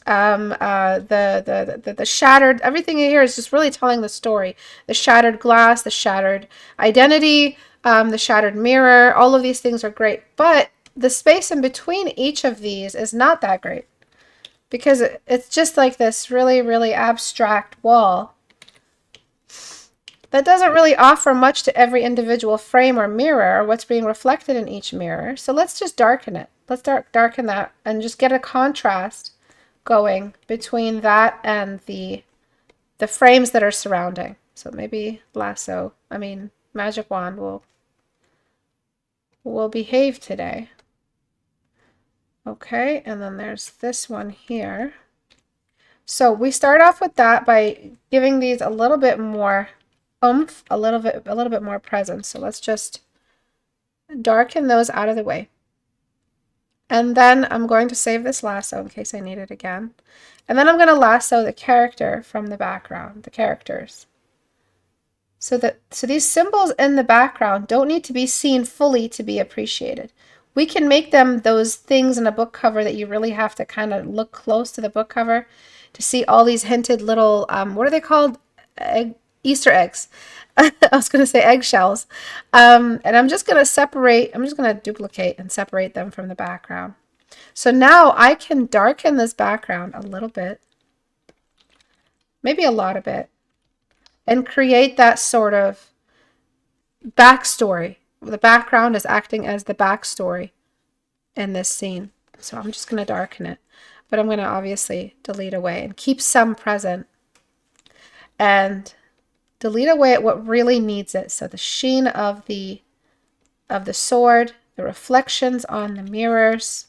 The shattered, everything in here is just really telling the story. The shattered glass, the shattered identity, the shattered mirror, all of these things are great. But the space in between each of these is not that great, because it's just like this really, really abstract wall that doesn't really offer much to every individual frame or mirror or what's being reflected in each mirror. So let's just darken it. Let's darken that and just get a contrast going between that and the frames that are surrounding. So maybe magic wand will behave today. Okay, and then there's this one here. So we start off with that by giving these a little bit more oomph, a little bit more presence. So let's just darken those out of the way. And then I'm going to save this lasso in case I need it again. And then I'm going to lasso the character from the background, the characters. So these symbols in the background don't need to be seen fully to be appreciated. We can make them those things in a book cover that you really have to kind of look close to the book cover to see all these hinted little, what are they called? Easter eggs. I was going to say eggshells. And I'm just going to duplicate and separate them from the background. So now I can darken this background a little bit, maybe a lot of it, and create that sort of backstory. The background is acting as the backstory in this scene. So I'm just going to darken it, but I'm going to obviously delete away and keep some present and delete away at what really needs it. So the sheen of the sword, the reflections on the mirrors.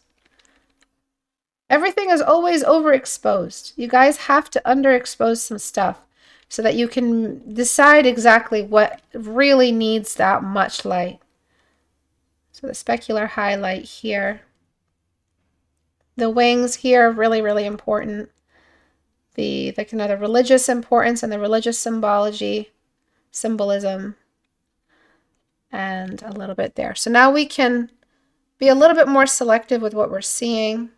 Everything is always overexposed. You guys have to underexpose some stuff so that you can decide exactly what really needs that much light. So the specular highlight here. The wings here, really, really important. The kind of the religious importance and the religious symbolism, and a little bit there. So now we can be a little bit more selective with what we're seeing.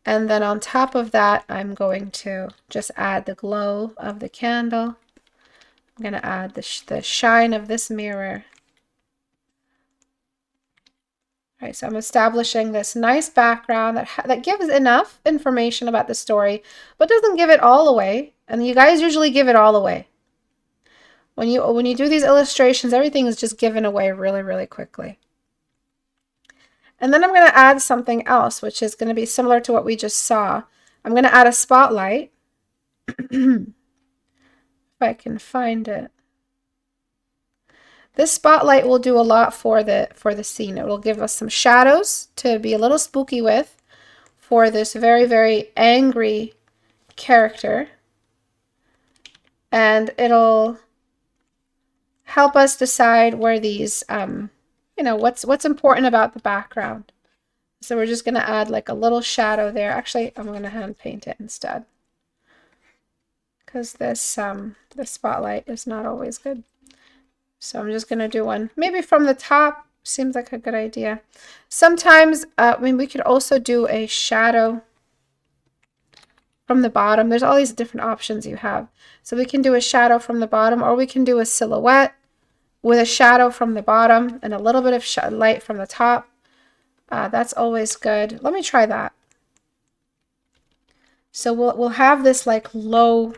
And then on top of that, I'm going to just add the glow of the candle. I'm going to add the shine of this mirror. All right, so I'm establishing this nice background that gives enough information about the story, but doesn't give it all away. And you guys usually give it all away. When you do these illustrations, everything is just given away really, really quickly. And then I'm going to add something else, which is going to be similar to what we just saw. I'm going to add a spotlight. If I can find it. This spotlight will do a lot for the scene. It will give us some shadows to be a little spooky with for this very, very angry character. And it'll help us decide where these, you know, what's important about the background. So we're just going to add like a little shadow there. Actually, I'm going to hand paint it instead, because this spotlight is not always good. So I'm just going to do one maybe from the top. Seems like a good idea. Sometimes, I mean, we could also do a shadow from the bottom. There's all these different options you have. So we can do a shadow from the bottom, or we can do a silhouette with a shadow from the bottom and a little bit of light from the top. That's always good. Let me try that. So we'll have this like low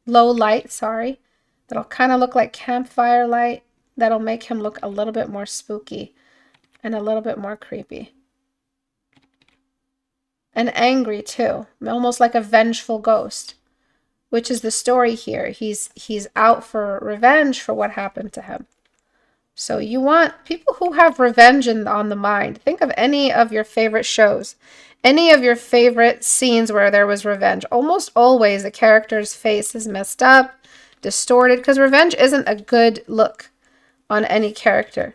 light, sorry. That'll kind of look like campfire light. That'll make him look a little bit more spooky and a little bit more creepy. And angry too, almost like a vengeful ghost, which is the story here. He's out for revenge for what happened to him. So you want people who have revenge on the mind. Think of any of your favorite shows, any of your favorite scenes where there was revenge. Almost always the character's face is messed up, distorted, because revenge isn't a good look on any character.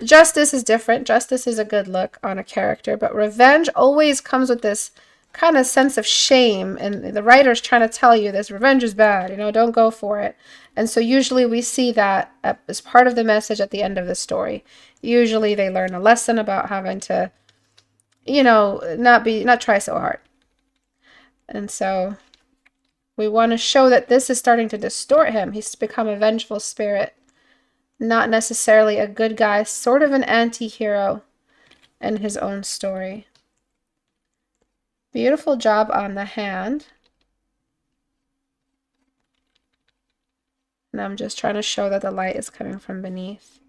Justice is different. Justice is a good look on a character, but revenge always comes with this kind of sense of shame, and the writer's trying to tell you this revenge is bad, you know, don't go for it. And so usually we see that as part of the message at the end of the story. Usually they learn a lesson about having to, you know, not try so hard. And so we want to show that this is starting to distort him. He's become a vengeful spirit, not necessarily a good guy, sort of an anti-hero in his own story. Beautiful job on the hand. And I'm just trying to show that the light is coming from beneath.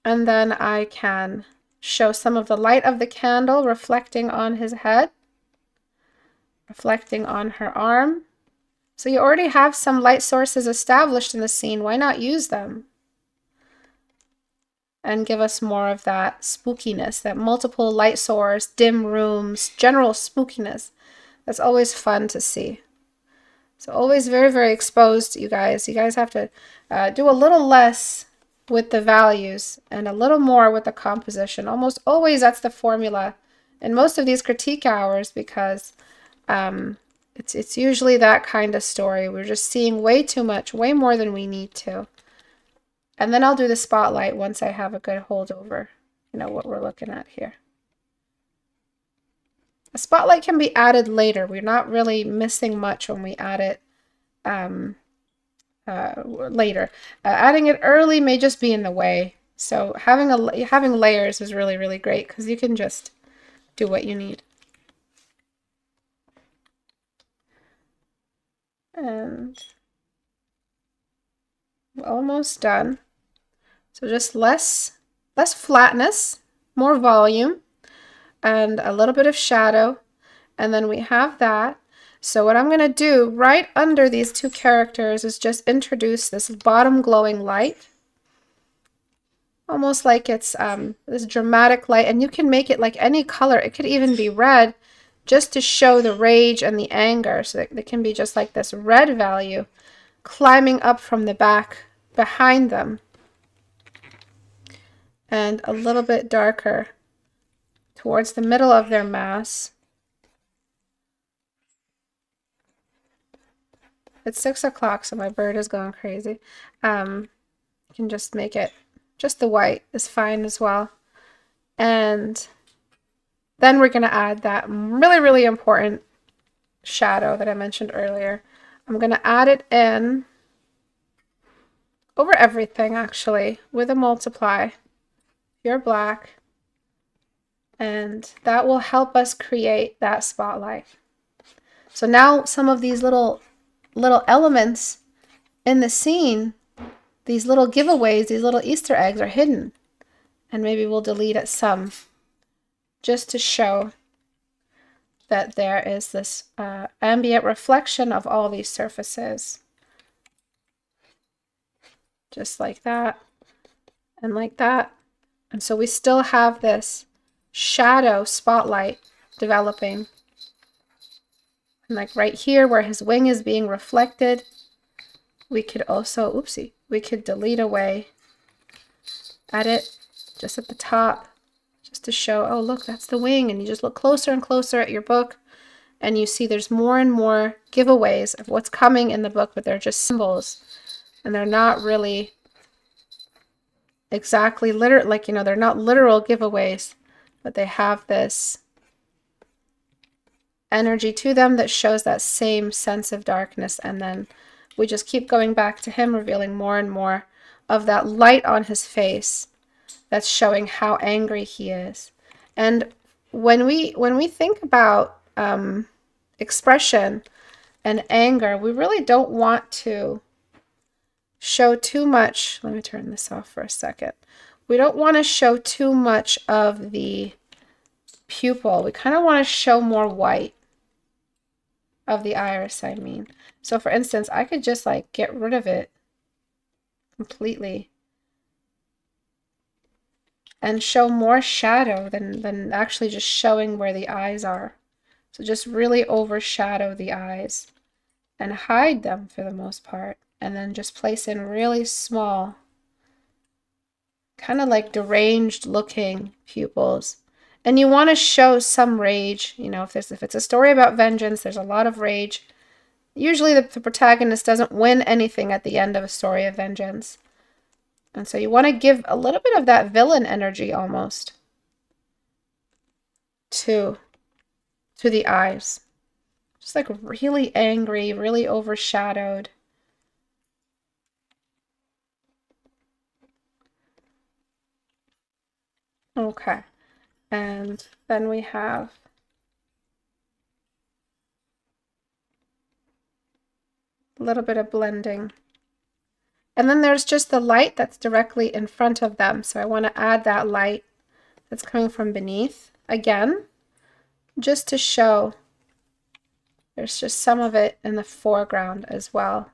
And then I can show some of the light of the candle reflecting on his head, reflecting on her arm. So you already have some light sources established in the scene. Why not use them? And give us more of that spookiness, that multiple light source, dim rooms, general spookiness. That's always fun to see. So always very, very exposed, you guys. You guys have to do a little less with the values and a little more with the composition. Almost always that's the formula in most of these critique hours, because it's usually that kind of story. We're just seeing way too much, way more than we need to. And then I'll do the spotlight once I have a good hold over, you know, what we're looking at here. A spotlight can be added later. We're not really missing much when we add it later. Adding it early may just be in the way. So having layers is really, really great, because you can just do what you need. And we're almost done. So just less flatness, more volume, and a little bit of shadow. And then we have that. So what I'm going to do right under these two characters is just introduce this bottom glowing light. Almost like it's this dramatic light. And you can make it like any color. It could even be red, just to show the rage and the anger. So that it can be just like this red value climbing up from the back behind them. And a little bit darker towards the middle of their mass. It's 6 o'clock, so my bird is going crazy. You can just make it, just the white is fine as well. And then we're going to add that really, really important shadow that I mentioned earlier I'm going to add it in over everything, actually, with a multiply, pure black, and that will help us create that spotlight. So now some of these little elements in the scene, these little giveaways, these little Easter eggs are hidden, and maybe we'll delete it some just to show that there is this ambient reflection of all these surfaces. Just like that and like that. And so we still have this shadow spotlight developing. And like right here where his wing is being reflected, we could also, oopsie, we could delete away, edit just at the top, just to show, oh look, that's the wing. And you just look closer and closer at your book, and you see there's more and more giveaways of what's coming in the book, but they're just symbols. And they're not really exactly literal, like, you know, they're not literal giveaways, but they have this energy to them that shows that same sense of darkness. And then we just keep going back to him, revealing more and more of that light on his face that's showing how angry he is. And when we think about expression and anger, we really don't want to show too much. Let me turn this off for a second. We don't want to show too much of the pupil. We kind of want to show more white of the iris, I mean. So for instance, I could just like get rid of it completely and show more shadow than actually just showing where the eyes are. So just really overshadow the eyes and hide them for the most part. And then just place in really small, kind of like deranged looking pupils. And you want to show some rage. You know, if it's a story about vengeance, there's a lot of rage. Usually the protagonist doesn't win anything at the end of a story of vengeance. And so you want to give a little bit of that villain energy almost to the eyes. Just like really angry, really overshadowed. Okay. And then we have a little bit of blending. And then there's just the light that's directly in front of them. So I want to add that light that's coming from beneath again, just to show there's just some of it in the foreground as well.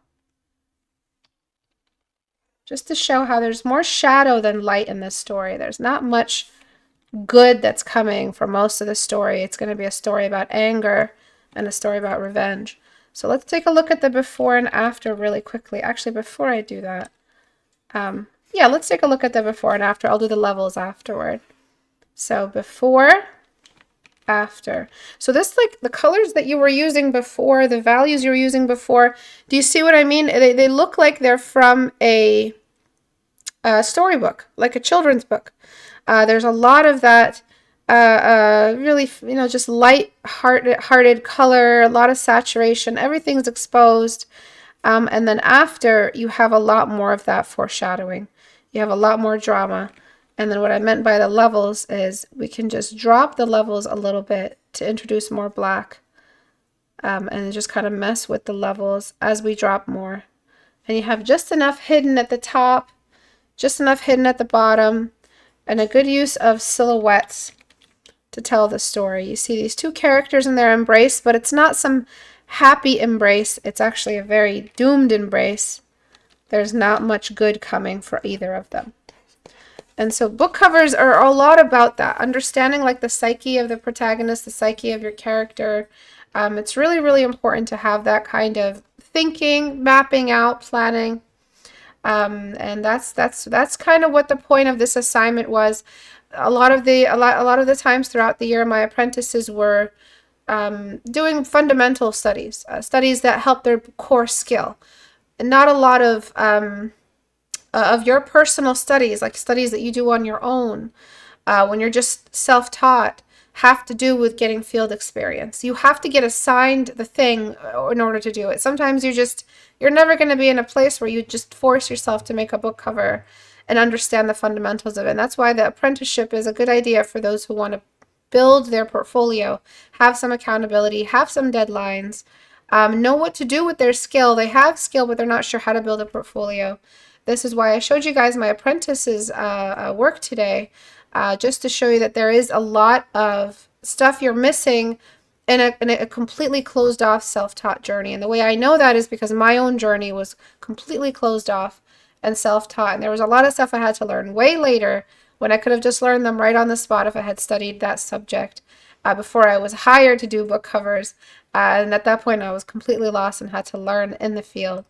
Just to show how there's more shadow than light in this story. There's not much good that's coming for most of the story. It's going to be a story about anger and a story about revenge. So let's take a look at the before and after really quickly. Actually, before I do that, yeah, let's take a look at the before and after. I'll do the levels afterward. So before, after. So this, like the colors that you were using before, the values you were using before, do you see what I mean? They look like they're from a storybook, like a children's book. There's a lot of that really, you know, just light-hearted color, a lot of saturation, everything's exposed. And then after, you have a lot more of that foreshadowing. You have a lot more drama. And then what I meant by the levels is we can just drop the levels a little bit to introduce more black. And just kind of mess with the levels as we drop more. And you have just enough hidden at the top, just enough hidden at the bottom, and a good use of silhouettes to tell the story. You see these two characters in their embrace, but it's not some happy embrace. It's actually a very doomed embrace. There's not much good coming for either of them. And so book covers are a lot about that, understanding like the psyche of the protagonist, the psyche of your character. It's really, really important to have that kind of thinking, mapping out, planning. And that's kind of what the point of this assignment was. A lot of the times throughout the year, my apprentices were doing fundamental studies, studies that help their core skill, and not a lot of your personal studies, like studies that you do on your own when you're just self-taught. have to do with getting field experience. You have to get assigned the thing in order to do it. Sometimes you're never going to be in a place where you just force yourself to make a book cover and understand the fundamentals of it. And that's why the apprenticeship is a good idea for those who want to build their portfolio, have some accountability, have some deadlines, know what to do with their skill. They have skill, but they're not sure how to build a portfolio. This is why I showed you guys my apprentices work today, just to show you that there is a lot of stuff you're missing in a completely closed off self-taught journey. And the way I know that is because my own journey was completely closed off and self-taught. And there was a lot of stuff I had to learn way later when I could have just learned them right on the spot if I had studied that subject before I was hired to do book covers. And at that point, I was completely lost and had to learn in the field.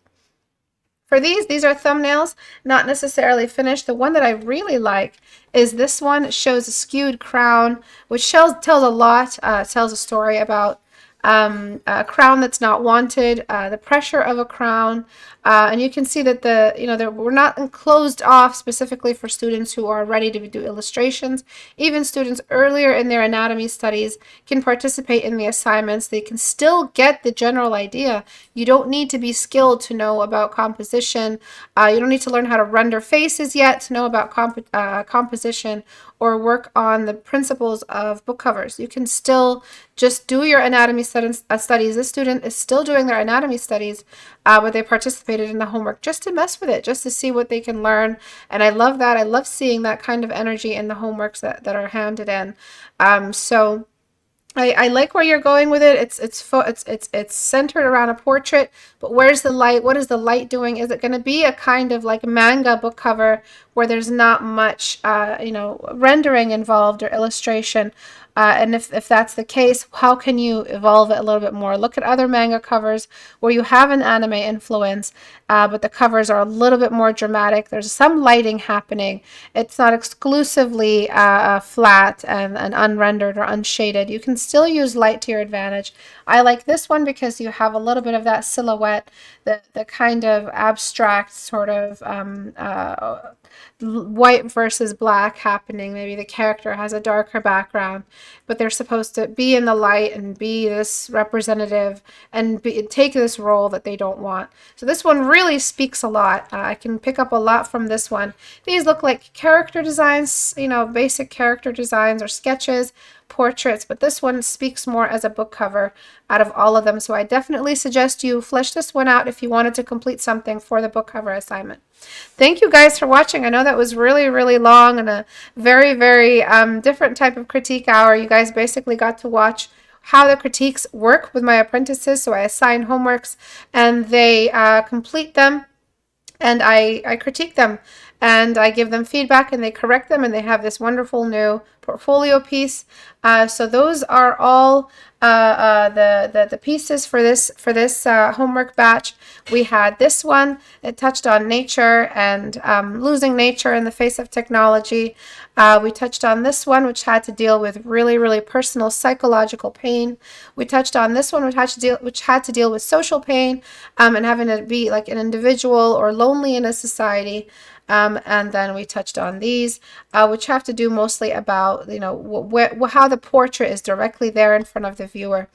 For these are thumbnails, not necessarily finished. The one that I really like is this one. It shows a skewed crown, which tells a lot, tells a story about a crown that's not wanted, the pressure of a crown, and you can see that we're not closed off specifically for students who are ready to do illustrations. Even students earlier in their anatomy studies can participate in the assignments. They can still get the general idea. You don't need to be skilled to know about composition. You don't need to learn how to render faces yet to know about composition or work on the principles of book covers. You can still just do your anatomy studies. This student is still doing their anatomy studies, but they participated in the homework just to mess with it, just to see what they can learn. And I love that. I love seeing that kind of energy in the homeworks that are handed in. So I like where you're going with it. It's centered around a portrait, but where's the light? What is the light doing? Is it going to be a kind of like manga book cover where there's not much, rendering involved or illustration? And if that's the case, how can you evolve it a little bit more? Look at other manga covers where you have an anime influence, but the covers are a little bit more dramatic. There's some lighting happening. It's not exclusively flat and unrendered or unshaded. You can still use light to your advantage. I like this one because you have a little bit of that silhouette, the kind of abstract sort of white versus black happening. Maybe the character has a darker background, but they're supposed to be in the light and be this representative and take this role that they don't want. So this one really speaks a lot. I can pick up a lot from this one. These look like character designs, basic character designs or sketches, portraits, but this one speaks more as a book cover out of all of them. So I definitely suggest you flesh this one out if you wanted to complete something for the book cover assignment. Thank you guys for watching. I know that was really, really long and a very, very different type of critique hour. You guys basically got to watch how the critiques work with my apprentices. So I assign homeworks and they complete them, and I critique them and I give them feedback and they correct them, and they have this wonderful new portfolio piece. So those are all the pieces for this homework batch. We had this one. It touched on nature and losing nature in the face of technology. We touched on this one, which had to deal with really, really personal psychological pain. We touched on this one, which had to deal with social pain and having to be like an individual or lonely in a society. And then we touched on these, which have to do mostly about, how the portrait is directly there in front of the viewer.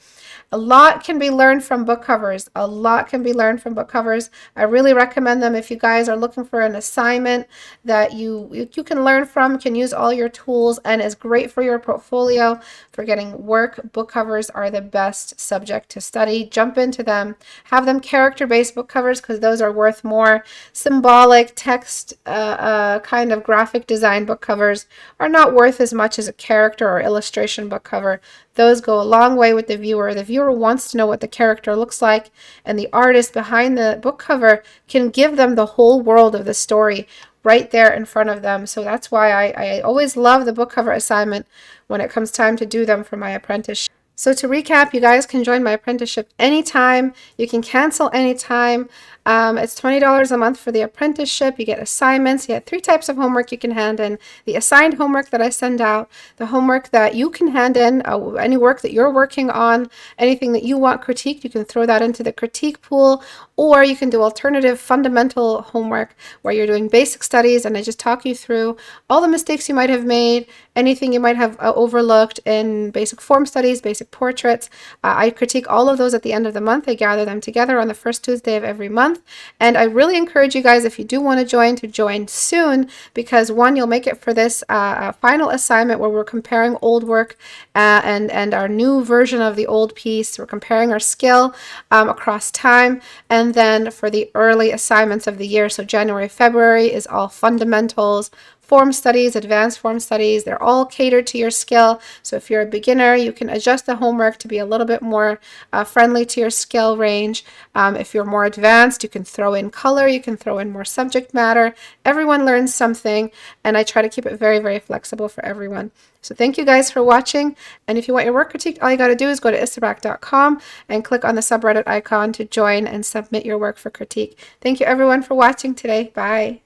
A lot can be learned from book covers. A lot can be learned from book covers. I really recommend them if you guys are looking for an assignment that you can learn from, can use all your tools, and is great for your portfolio, for getting work. Book covers are the best subject to study. Jump into them. Have them character-based book covers because those are worth more. Symbolic text kind of graphic design book covers are not worth as much as a character or illustration book cover. Those go a long way with the viewer. The viewer wants to know what the character looks like, and the artist behind the book cover can give them the whole world of the story right there in front of them. So that's why I always love the book cover assignment when it comes time to do them for my apprenticeship. So to recap, you guys can join my apprenticeship anytime. You can cancel anytime. It's $20 a month for the apprenticeship. You get assignments. You get 3 types of homework you can hand in. The assigned homework that I send out, the homework that you can hand in, any work that you're working on, anything that you want critiqued, you can throw that into the critique pool, or you can do alternative fundamental homework where you're doing basic studies and I just talk you through all the mistakes you might have made anything you might have overlooked in basic form studies, basic portraits. I critique all of those at the end of the month. I gather them together on the first Tuesday of every month. And I really encourage you guys, if you do want to join soon, because one, you'll make it for this final assignment where we're comparing old work and our new version of the old piece. We're comparing our skill across time. And then for the early assignments of the year, so January, February is all fundamentals, form studies, advanced form studies. They're all catered to your skill. So if you're a beginner, you can adjust the homework to be a little bit more friendly to your skill range. If you're more advanced, you can throw in color, you can throw in more subject matter. Everyone learns something, and I try to keep it very, very flexible for everyone. So thank you guys for watching. And if you want your work critiqued, all you got to do is go to istebrak.com and click on the subreddit icon to join and submit your work for critique. Thank you everyone for watching today. Bye.